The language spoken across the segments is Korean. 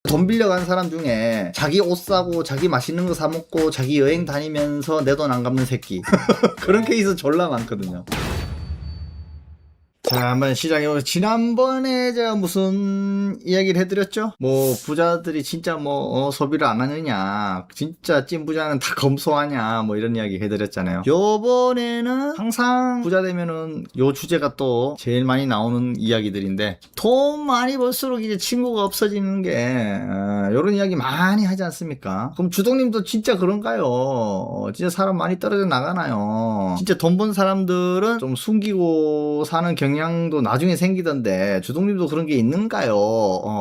돈 빌려간 사람 중에 자기 옷 사고 자기 맛있는 거 사 먹고 자기 여행 다니면서 내 돈 안 갚는 새끼 그런 케이스 졸라 많거든요. 자, 한번 시작해보겠습니다. 지난번에 제가 무슨 이야기를 해드렸죠? 뭐 부자들이 진짜 뭐 소비를 안 하느냐, 진짜 찐 부자는 다 검소하냐, 뭐 이런 이야기 해드렸잖아요. 요번에는 항상 부자 되면은 요 주제가 또 제일 많이 나오는 이야기들인데, 돈 많이 벌수록 이제 친구가 없어지는 게 요런 이야기 많이 하지 않습니까? 그럼 주동님도 진짜 그런가요? 진짜 사람 많이 떨어져 나가나요? 진짜 돈 번 사람들은 좀 숨기고 사는 경향도 나중에 생기던데 주동님도 그런 게 있는가요?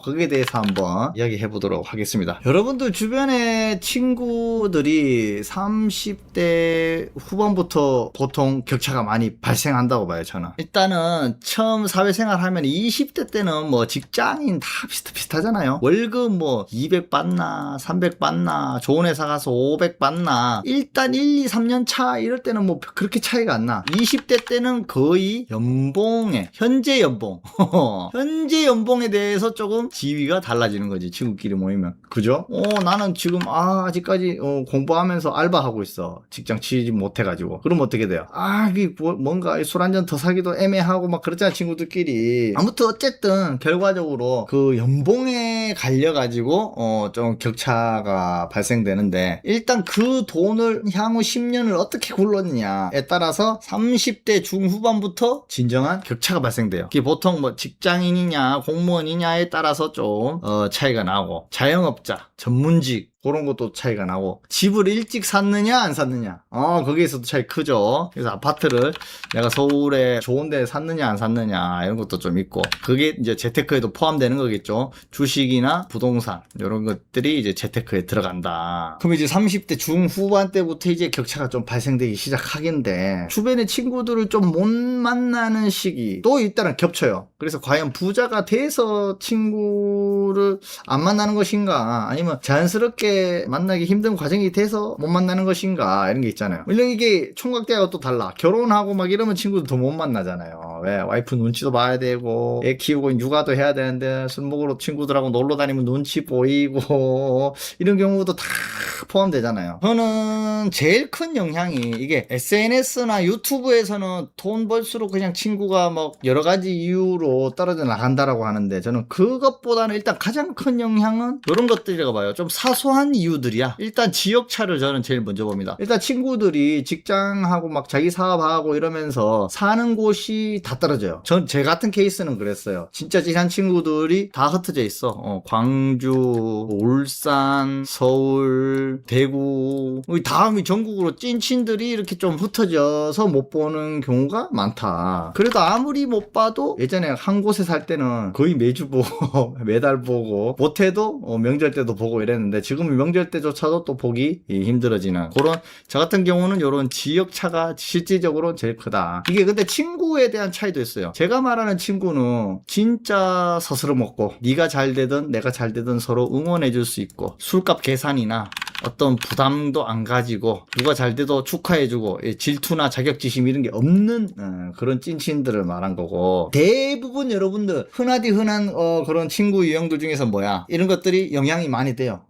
거기에 대해서 한번 이야기해 보도록 하겠습니다. 여러분들 주변에 친구들이 30대 후반부터 보통 격차가 많이 발생한다고 봐요, 저는. 일단은 처음 사회생활 하면 20대 때는 뭐 직장인 다 비슷비슷하잖아요. 월급 뭐 200 받나 300 받나 좋은 회사 가서 500 받나, 일단 1, 2, 3년 차 이럴 때는 뭐 그렇게 차이가 안 나. 20대 때는 거의 연봉에 현재 연봉 현재 연봉에 대해서 조금 지위가 달라지는 거지, 친구끼리 모이면. 그죠? 나는 지금 아직까지 공부하면서 알바하고 있어, 직장 취직 못해가지고. 그럼 어떻게 돼요? 이게 뭔가 술 한잔 더 사기도 애매하고 막 그렇잖아, 친구들끼리. 아무튼 어쨌든 결과적으로 그 연봉에 갈려가지고 좀 격차가 발생되는데, 일단 그 돈을 향후 10년을 어떻게 굴렀느냐에 따라서 30대 중후반부터 진정한 격차가 발생돼요. 이게 보통 뭐 직장인이냐 공무원이냐에 따라서 좀 차이가 나고, 자영업자, 전문직 그런 것도 차이가 나고, 집을 일찍 샀느냐 안 샀느냐 거기에서도 차이 크죠. 그래서 아파트를 내가 서울에 좋은 데 샀느냐 안 샀느냐 이런 것도 좀 있고, 그게 이제 재테크에도 포함되는 거겠죠. 주식이나 부동산 이런 것들이 이제 재테크에 들어간다. 그럼 이제 30대 중후반 때부터 이제 격차가 좀 발생되기 시작하겠는데, 주변의 친구들을 좀 못 만나는 시기도 일단은 겹쳐요. 그래서 과연 부자가 돼서 친구를 안 만나는 것인가, 아니면 자연스럽게 만나기 힘든 과정이 돼서 못 만나는 것인가, 이런 게 있잖아요. 물론 이게 총각대하고 또 달라. 결혼하고 막 이러면 친구들 더 못 만나잖아요. 왜? 와이프 눈치도 봐야 되고, 애 키우고 육아도 해야 되는데, 술 먹으러 친구들하고 놀러 다니면 눈치 보이고, 이런 경우도 다 포함되잖아요. 저는 제일 큰 영향이 이게 SNS나 유튜브에서는 돈 벌수록 그냥 친구가 뭐 여러 가지 이유로 떨어져 나간다라고 하는데, 저는 그것보다는 일단 가장 큰 영향은 이런 것들이라고 봐요. 좀 사소한 이유들이야. 일단 지역차를 저는 제일 먼저 봅니다. 일단 친구들이 직장하고 막 자기 사업하고 이러면서 사는 곳이 다 떨어져요. 제 같은 케이스는 그랬어요. 진짜 친한 친구들이 다 흩어져 있어. 광주, 울산, 서울, 대구, 다음이 전국으로 찐친들이 이렇게 좀 흩어져서 못 보는 경우가 많다. 그래도 아무리 못 봐도 예전에 한 곳에 살 때는 거의 매주 보고 매달 보고, 못해도 명절 때도 보고 이랬는데, 지금은 명절 때조차도 또 보기 힘들어지는 그런, 저 같은 경우는 이런 지역차가 실질적으로 제일 크다. 이게 근데 친구에 대한 차이도 있어요. 제가 말하는 친구는 진짜 서스러 먹고, 네가 잘 되든 내가 잘 되든 서로 응원해 줄 수 있고, 술값 계산이나 어떤 부담도 안 가지고 누가 잘 돼도 축하해주고, 질투나 자격지심 이런 게 없는 그런 찐친들을 말한 거고, 대부분 여러분들 흔하디 흔한 그런 친구 유형들 중에서 뭐야, 이런 것들이 영향이 많이 돼요.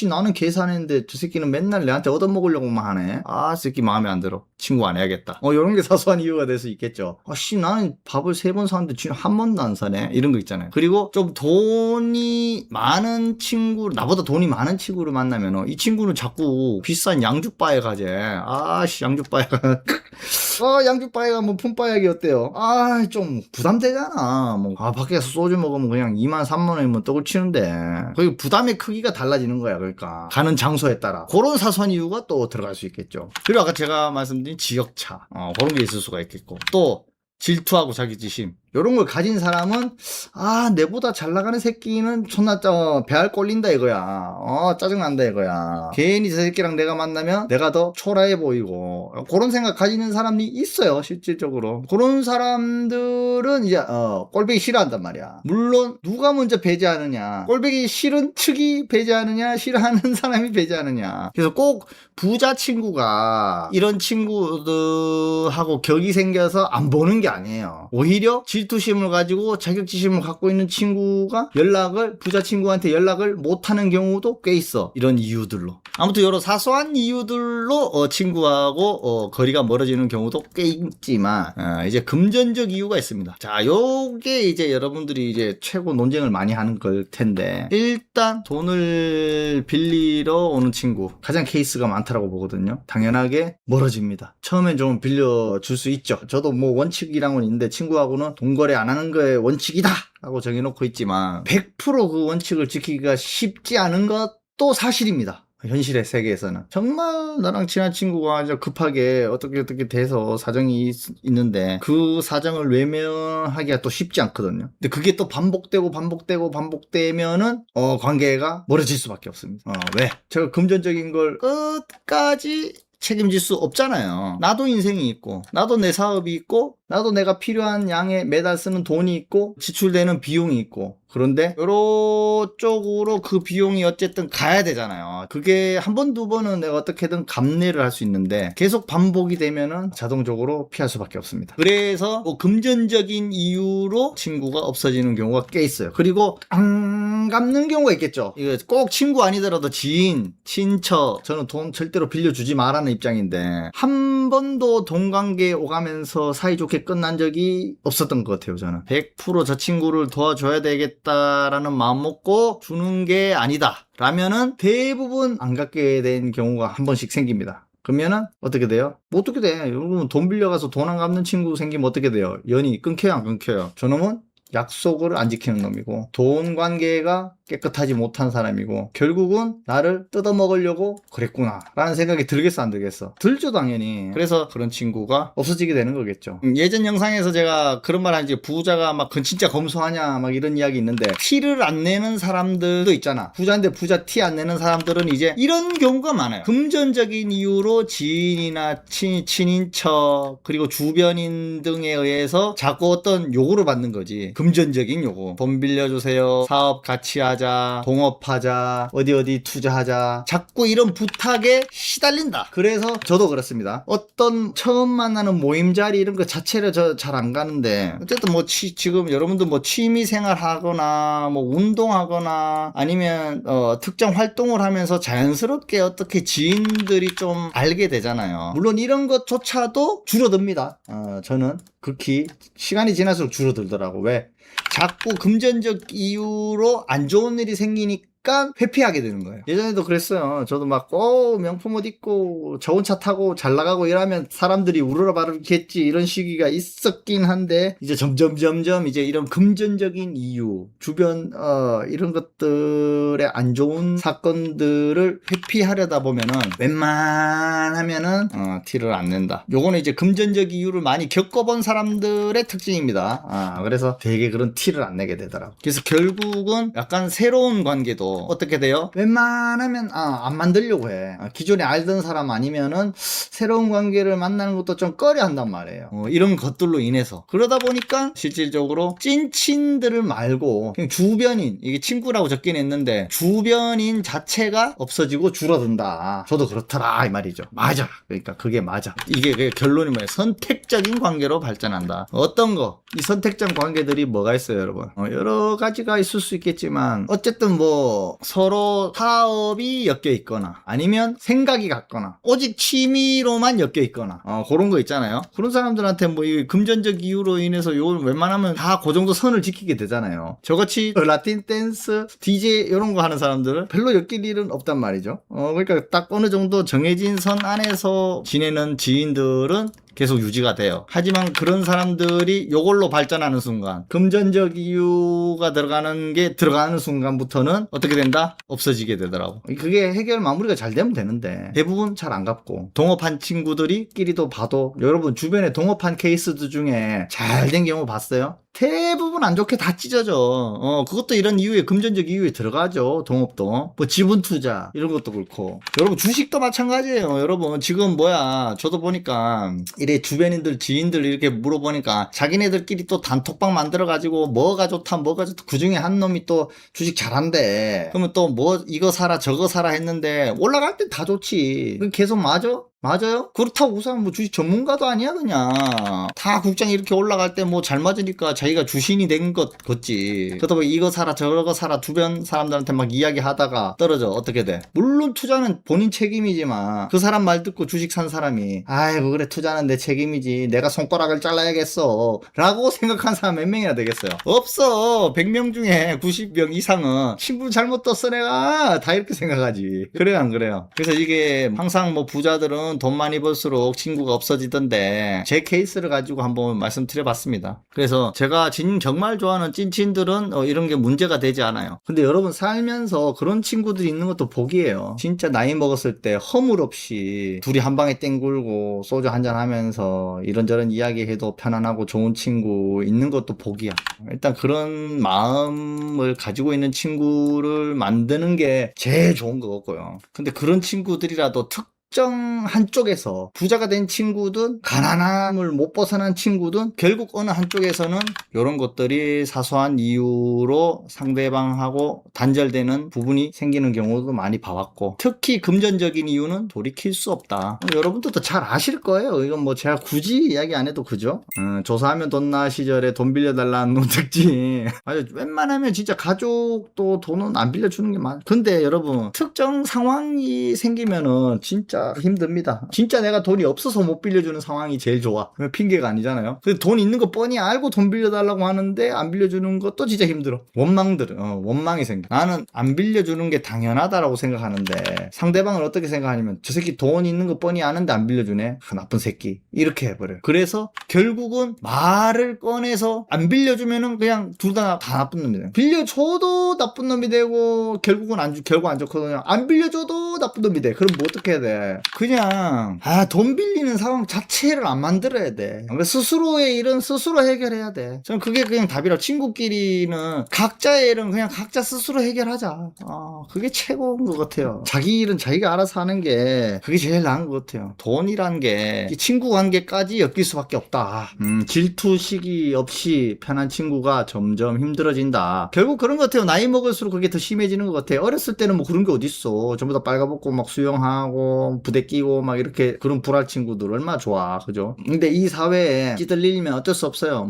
나는 계산했는데 저 새끼는 맨날 내한테 얻어먹으려고만 하네. 새끼 마음에 안 들어, 친구 안 해야겠다. 이런 게 사소한 이유가 될 수 있겠죠. 나는 밥을 3번 사는데 지금 한 번도 안 사네, 이런 거 있잖아요. 그리고 좀 돈이 많은 친구, 나보다 돈이 많은 친구를 만나면 이 친구는 자꾸 비싼 양주바에 가재. 양주바에 가 양주바에 가면 푼바약이 어때요? 좀 부담되잖아. 밖에서 소주 먹으면 그냥 2만 3만 원이면 떡을 치는데, 거기 부담의 크기가 달라지는 거야. 그러니까 가는 장소에 따라 그런 사소한 이유가 또 들어갈 수 있겠죠. 그리고 아까 제가 말씀드린 지역차, 그런 게 있을 수가 있겠고, 또 질투하고 자기지심, 요런 걸 가진 사람은 내보다 잘 나가는 새끼는 존나 배알 꼴린다 이거야. 짜증난다 이거야. 괜히 저 새끼랑 내가 만나면 내가 더 초라해 보이고, 그런 생각 가지는 사람이 있어요, 실질적으로. 그런 사람들은 이제 꼴보기 싫어한단 말이야. 물론 누가 먼저 배제하느냐, 꼴보기 싫은 측이 배제하느냐, 싫어하는 사람이 배제하느냐. 그래서 꼭 부자 친구가 이런 친구들하고 격이 생겨서 안 보는 게 아니에요. 오히려 질투심을 가지고 자격지심을 갖고 있는 친구가 부자 친구한테 연락을 못하는 경우도 꽤 있어. 이런 이유들로. 아무튼 여러 사소한 이유들로 친구하고 거리가 멀어지는 경우도 꽤 있지만 이제 금전적 이유가 있습니다. 자, 요게 이제 여러분들이 이제 최고 논쟁을 많이 하는 걸 텐데, 일단 돈을 빌리러 오는 친구 가장 케이스가 많다라고 보거든요. 당연하게 멀어집니다. 처음엔 좀 빌려줄 수 있죠. 저도 뭐 원칙이란 건 있는데 친구하고는 돈 거래 안 하는 거에 원칙이다 라고 정해놓고 있지만 100% 그 원칙을 지키기가 쉽지 않은 것도 사실입니다. 현실의 세계에서는 정말 나랑 친한 친구가 아주 급하게 어떻게 돼서 사정이 있는데 그 사정을 외면하기가 또 쉽지 않거든요. 근데 그게 또 반복되면은 관계가 멀어질 수밖에 없습니다. 왜? 제가 금전적인 걸 끝까지 책임질 수 없잖아요. 나도 인생이 있고, 나도 내 사업이 있고, 나도 내가 필요한 양의 매달 쓰는 돈이 있고, 지출되는 비용이 있고, 그런데 요런 쪽으로 그 비용이 어쨌든 가야 되잖아요. 그게 한 번, 두 번은 내가 어떻게든 감내를 할 수 있는데 계속 반복이 되면은 자동적으로 피할 수밖에 없습니다. 그래서 뭐 금전적인 이유로 친구가 없어지는 경우가 꽤 있어요. 그리고 안 갚는 경우가 있겠죠. 이거 꼭 친구 아니더라도 지인, 친척, 저는 돈 절대로 빌려주지 말라는 입장인데 한 번도 돈 관계 오가면서 사이좋게 끝난 적이 없었던 것 같아요. 저는 100% 저 친구를 도와줘야 되겠다라는 마음 먹고 주는 게 아니다 라면은 대부분 안 갚게 된 경우가 한 번씩 생깁니다. 그러면은 어떻게 돼요? 뭐 어떻게 돼? 여러분 돈 빌려가서 돈 안 갚는 친구 생기면 어떻게 돼요? 연이 끊겨요, 안 끊겨요? 저놈은 약속을 안 지키는 놈이고 돈 관계가 깨끗하지 못한 사람이고 결국은 나를 뜯어먹으려고 그랬구나 라는 생각이 들겠어, 안 들겠어? 들죠, 당연히. 그래서 그런 친구가 없어지게 되는 거겠죠. 예전 영상에서 제가 그런 말 하지, 부자가 막 진짜 검소하냐 막 이런 이야기 있는데 티를 안 내는 사람들도 있잖아. 부자인데 부자 티 안 내는 사람들은 이제 이런 경우가 많아요. 금전적인 이유로 지인이나 친인척 그리고 주변인 등에 의해서 자꾸 어떤 요구를 받는 거지. 금전적인 요구. 돈 빌려주세요, 사업 같이 하자, 동업하자, 어디 투자하자, 자꾸 이런 부탁에 시달린다. 그래서 저도 그렇습니다. 어떤 처음 만나는 모임 자리 이런 거 자체를 저 잘 안 가는데 어쨌든 뭐 지금 여러분들 뭐 취미 생활 하거나 뭐 운동하거나 아니면 특정 활동을 하면서 자연스럽게 어떻게 지인들이 좀 알게 되잖아요. 물론 이런 것조차도 줄어듭니다. 저는 극히 시간이 지날수록 줄어들더라고. 왜? 자꾸 금전적 이유로 안 좋은 일이 생기니까 회피하게 되는 거예요. 예전에도 그랬어요. 저도 막 명품 옷 입고 좋은 차 타고 잘 나가고 이러면 사람들이 우러러 바르겠지 이런 시기가 있었긴 한데 이제 점점 이제 이런 금전적인 이유, 주변 이런 것들의 안 좋은 사건들을 회피하려다 보면은 웬만하면은 티를 안 낸다. 요거는 이제 금전적 이유를 많이 겪어본 사람들의 특징입니다. 그래서 되게 그런 티를 안 내게 되더라고. 그래서 결국은 약간 새로운 관계도 어떻게 돼요? 웬만하면 안 만들려고 해. 기존에 알던 사람 아니면은 새로운 관계를 만나는 것도 좀 꺼려 한단 말이에요. 이런 것들로 인해서. 그러다 보니까 실질적으로 찐친들을 말고 그냥 주변인, 이게 친구라고 적긴 했는데 주변인 자체가 없어지고 줄어든다. 저도 그렇더라 이 말이죠. 맞아. 그러니까 그게 맞아. 이게 결론이 뭐예요? 선택적인 관계로 발전한다. 어떤 거? 이 선택적 관계들이 뭐가 있어요, 여러분? 여러 가지가 있을 수 있겠지만 어쨌든 뭐 서로 사업이 엮여 있거나 아니면 생각이 같거나 오직 취미로만 엮여 있거나 그런 거 있잖아요. 그런 사람들한테 뭐 이 금전적 이유로 인해서 요 웬만하면 다 그 정도 선을 지키게 되잖아요. 저같이 라틴 댄스, DJ 이런 거 하는 사람들은 별로 엮일 일은 없단 말이죠. 그러니까 딱 어느 정도 정해진 선 안에서 지내는 지인들은 계속 유지가 돼요. 하지만 그런 사람들이 요걸로 발전하는 순간, 금전적 이유가 들어가는 순간부터는 어떻게 된다? 없어지게 되더라고. 그게 해결 마무리가 잘 되면 되는데 대부분 잘 안 갚고 동업한 친구들이끼리도 봐도 여러분 주변에 동업한 케이스들 중에 잘 된 경우 봤어요? 대부분 안 좋게 다 찢어져. 그것도 이런 이유에, 금전적 이유에 들어가죠. 동업도. 뭐 지분 투자 이런 것도 그렇고. 여러분 주식도 마찬가지예요. 여러분 지금 저도 보니까 이래 주변인들, 지인들 이렇게 물어보니까 자기네들끼리 또 단톡방 만들어가지고 뭐가 좋다 그 중에 한 놈이 또 주식 잘한대. 그러면 또 뭐 이거 사라 저거 사라 했는데 올라갈 땐 다 좋지. 계속 맞아? 맞아요? 그렇다고 그 사람 뭐 주식 전문가도 아니야 그냥. 다 국장이 이렇게 올라갈 때 뭐 잘 맞으니까 자기가 주신이 된 것 같지. 그러다 보니 이거 사라 저거 사라 주변 사람들한테 막 이야기하다가 떨어져. 어떻게 돼? 물론 투자는 본인 책임이지만 그 사람 말 듣고 주식 산 사람이 아이고 그래 투자는 내 책임이지 내가 손가락을 잘라야겠어 라고 생각한 사람 몇 명이나 되겠어요? 없어. 100명 중에 90명 이상은 친구 잘못 떴어 내가 다 이렇게 생각하지. 그래요 안 그래요? 그래서 이게 항상 뭐 부자들은 돈 많이 벌수록 친구가 없어지던데 제 케이스를 가지고 한번 말씀드려봤습니다. 그래서 제가 정말 좋아하는 찐친들은 이런 게 문제가 되지 않아요. 근데 여러분 살면서 그런 친구들이 있는 것도 복이에요. 진짜 나이 먹었을 때 허물 없이 둘이 한 방에 땡굴고 소주 한잔 하면서 이런저런 이야기해도 편안하고 좋은 친구 있는 것도 복이야. 일단 그런 마음을 가지고 있는 친구를 만드는 게 제일 좋은 것 같고요. 근데 그런 친구들이라도 특정 한쪽에서 부자가 된 친구든 가난함을 못 벗어난 친구든 결국 어느 한쪽에서는 이런 것들이 사소한 이유로 상대방하고 단절되는 부분이 생기는 경우도 많이 봐왔고, 특히 금전적인 이유는 돌이킬 수 없다. 여러분들도 잘 아실 거예요. 이건 뭐 제가 굳이 이야기 안 해도 그죠? 조사하면 돈나 시절에 돈 빌려달라는 놈 특징. 아주 웬만하면 진짜 가족도 돈은 안 빌려주는 게 많아. 근데 여러분 특정 상황이 생기면은 진짜 힘듭니다. 진짜 내가 돈이 없어서 못 빌려주는 상황이 제일 좋아. 핑계가 아니잖아요. 근데 돈 있는 거 뻔히 알고 돈 빌려달라고 하는데 안 빌려주는 것도 진짜 힘들어. 원망이 생겨. 나는 안 빌려주는 게 당연하다라고 생각하는데 상대방을 어떻게 생각하냐면 저 새끼 돈 있는 거 뻔히 아는데 안 빌려주네. 그 나쁜 새끼. 이렇게 해버려요. 그래서 결국은 말을 꺼내서 안 빌려주면은 그냥 둘 다 나쁜 놈이에요. 빌려줘도 나쁜 놈이 되고 결국은 결국 안 좋거든요. 안 빌려줘도 나쁜 놈이 돼. 그럼 뭐 어떻게 해야 돼? 그냥 돈 빌리는 상황 자체를 안 만들어야 돼. 스스로의 일은 스스로 해결해야 돼. 저는 그게 그냥 답이라. 친구끼리는 각자의 일은 그냥 각자 스스로 해결하자. 그게 최고인 것 같아요. 자기 일은 자기가 알아서 하는 게 그게 제일 나은 것 같아요. 돈이란 게 친구 관계까지 엮일 수밖에 없다. 질투 시기 없이 편한 친구가 점점 힘들어진다. 결국 그런 것 같아요. 나이 먹을수록 그게 더 심해지는 것 같아요. 어렸을 때는 뭐 그런 게 어딨어. 전부 다 빨가벗고 막 수영하고 부대 끼고 막 이렇게 그런 불알 친구들 얼마나 좋아. 그죠? 근데 이 사회에 찌들리면 어쩔 수 없어요.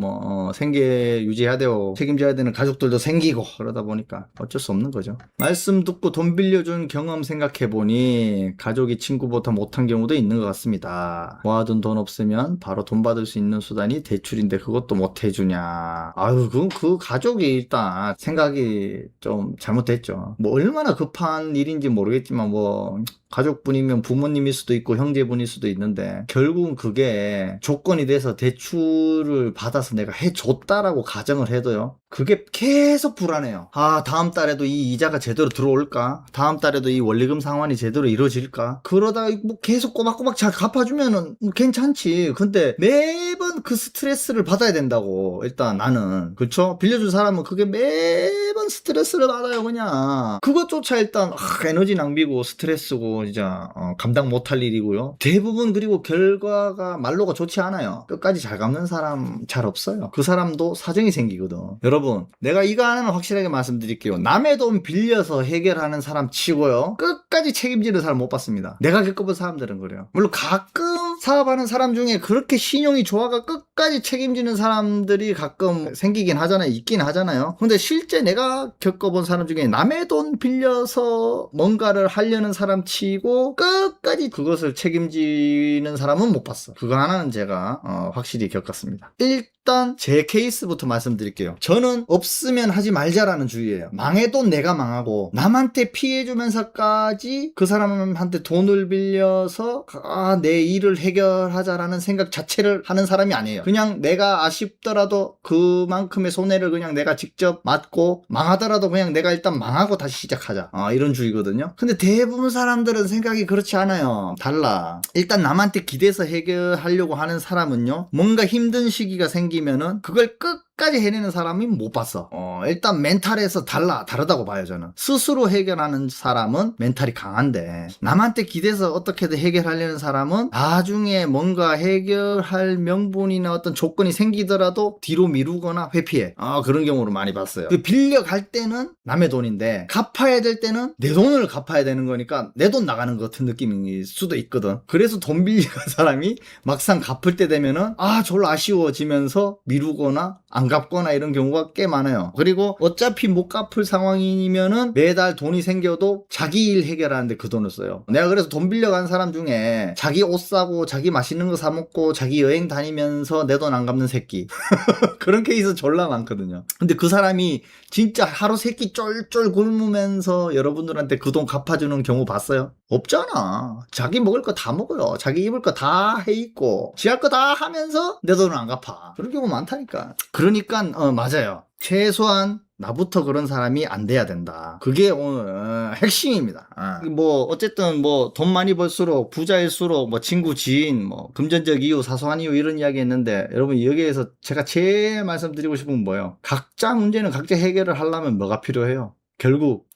생계 유지해야 되고 책임져야 되는 가족들도 생기고 그러다 보니까 어쩔 수 없는 거죠. 말씀 듣고 돈 빌려준 경험 생각해보니 가족이 친구보다 못한 경우도 있는 것 같습니다. 모아둔 돈 없으면 바로 돈 받을 수 있는 수단이 대출인데 그것도 못 해주냐. 아유 그 가족이 일단 생각이 좀 잘못됐죠. 뭐 얼마나 급한 일인지 모르겠지만 뭐 가족분이면 부모님일 수도 있고 형제분일 수도 있는데 결국은 그게 조건이 돼서 대출을 받아서 내가 해줬다라고 가정을 해도요, 그게 계속 불안해요. 다음 달에도 이 이자가 제대로 들어올까? 다음 달에도 이 원리금 상환이 제대로 이루어질까? 그러다가 뭐 계속 꼬박꼬박 잘 갚아주면은 괜찮지. 근데 매번 그 스트레스를 받아야 된다고. 일단 나는 그쵸? 빌려준 사람은 그게 매번 스트레스를 받아요. 그냥 그것조차 일단 에너지 낭비고 스트레스고 진짜 감당 못할 일이고요. 대부분 그리고 결과가 말로가 좋지 않아요. 끝까지 잘 갚는 사람 잘 없어요. 그 사람도 사정이 생기거든. 여러분 내가 이거 하나는 확실하게 말씀드릴게요. 남의 돈 빌려서 해결하는 사람 치고요, 끝까지 책임지는 사람 못 봤습니다. 내가 겪어본 사람들은 그래요. 물론 가끔 사업하는 사람 중에 그렇게 신용이 좋아가 끝까지 책임지는 사람들이 가끔 생기긴 하잖아요. 있긴 하잖아요. 근데 실제 내가 겪어본 사람 중에 남의 돈 빌려서 뭔가를 하려는 사람 치고 끝까지 그것을 책임지는 사람은 못 봤어. 그거 하나는 제가 확실히 겪었습니다. 일단 제 케이스부터 말씀드릴게요. 저는 없으면 하지 말자라는 주의예요. 망해도 내가 망하고 남한테 피해주면서까지 그 사람한테 돈을 빌려서 내 일을 해결하자라는 생각 자체를 하는 사람이 아니에요. 그냥 내가 아쉽더라도 그만큼의 손해를 그냥 내가 직접 맡고 망하더라도 그냥 내가 일단 망하고 다시 시작하자, 이런 주의거든요. 근데 대부분 사람들은 생각이 그렇지 않아요. 달라. 일단 남한테 기대서 해결하려고 하는 사람은요, 뭔가 힘든 시기가 생기면은 그걸 끝까지 해내는 사람이 못 봤어. 일단 멘탈에서 다르다고 봐요, 저는. 스스로 해결하는 사람은 멘탈이 강한데, 남한테 기대서 어떻게든 해결하려는 사람은 나중에 뭔가 해결할 명분이나 어떤 조건이 생기더라도 뒤로 미루거나 회피해. 그런 경우를 많이 봤어요. 빌려갈 때는 남의 돈인데, 갚아야 될 때는 내 돈을 갚아야 되는 거니까 내 돈 나가는 것 같은 느낌일 수도 있거든. 그래서 돈 빌려간 사람이 막상 갚을 때 되면은 졸라 아쉬워지면서 미루거나 안 갚거나 이런 경우가 꽤 많아요. 그리고 어차피 못 갚을 상황이면은 매달 돈이 생겨도 자기 일 해결하는데 그 돈을 써요. 내가 그래서 돈 빌려간 사람 중에 자기 옷 사고 자기 맛있는 거 사 먹고 자기 여행 다니면서 내 돈 안 갚는 새끼 그런 케이스 졸라 많거든요. 근데 그 사람이 진짜 하루 세끼 쫄쫄 굶으면서 여러분들한테 그 돈 갚아주는 경우 봤어요? 없잖아. 자기 먹을 거 다 먹어요. 자기 입을 거 다 해 입고 지 할 거 다 하면서 내 돈을 안 갚아. 그런 경우 많다니까. 그러니까 맞아요. 최소한 나부터 그런 사람이 안 돼야 된다. 그게 오늘 핵심입니다. 어쨌든 돈 많이 벌수록 부자일수록 친구 지인 금전적 이유 사소한 이유 이런 이야기 했는데, 여러분 여기에서 제가 제일 말씀드리고 싶은 건 뭐예요? 각자 문제는 각자 해결을 하려면 뭐가 필요해요? 결국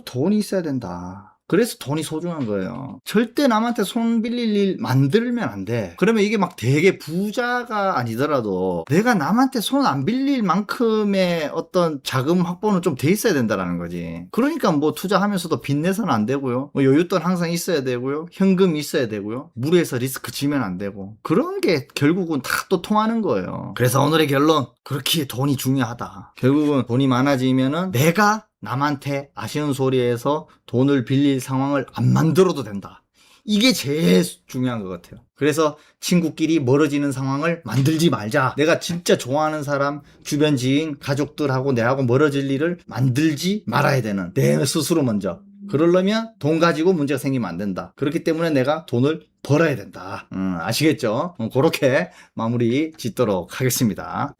돈이 있어야 된다. 그래서 돈이 소중한 거예요. 절대 남한테 손 빌릴 일 만들면 안 돼. 그러면 이게 되게 부자가 아니더라도 내가 남한테 손 안 빌릴 만큼의 어떤 자금 확보는 좀 돼 있어야 된다라는 거지. 그러니까 투자하면서도 빚내서는 안 되고요. 여윳돈 항상 있어야 되고요. 현금 있어야 되고요. 무리해서 리스크 지면 안 되고. 그런 게 결국은 다 또 통하는 거예요. 그래서 오늘의 결론. 그렇게 돈이 중요하다. 결국은 돈이 많아지면은 내가 남한테 아쉬운 소리에서 돈을 빌릴 상황을 안 만들어도 된다. 이게 제일 중요한 것 같아요. 그래서 친구끼리 멀어지는 상황을 만들지 말자. 내가 진짜 좋아하는 사람, 주변 지인, 가족들하고 내하고 멀어질 일을 만들지 말아야 되는 내 스스로 먼저. 그러려면 돈 가지고 문제가 생기면 안 된다. 그렇기 때문에 내가 돈을 벌어야 된다. 아시겠죠? 그렇게 마무리 짓도록 하겠습니다.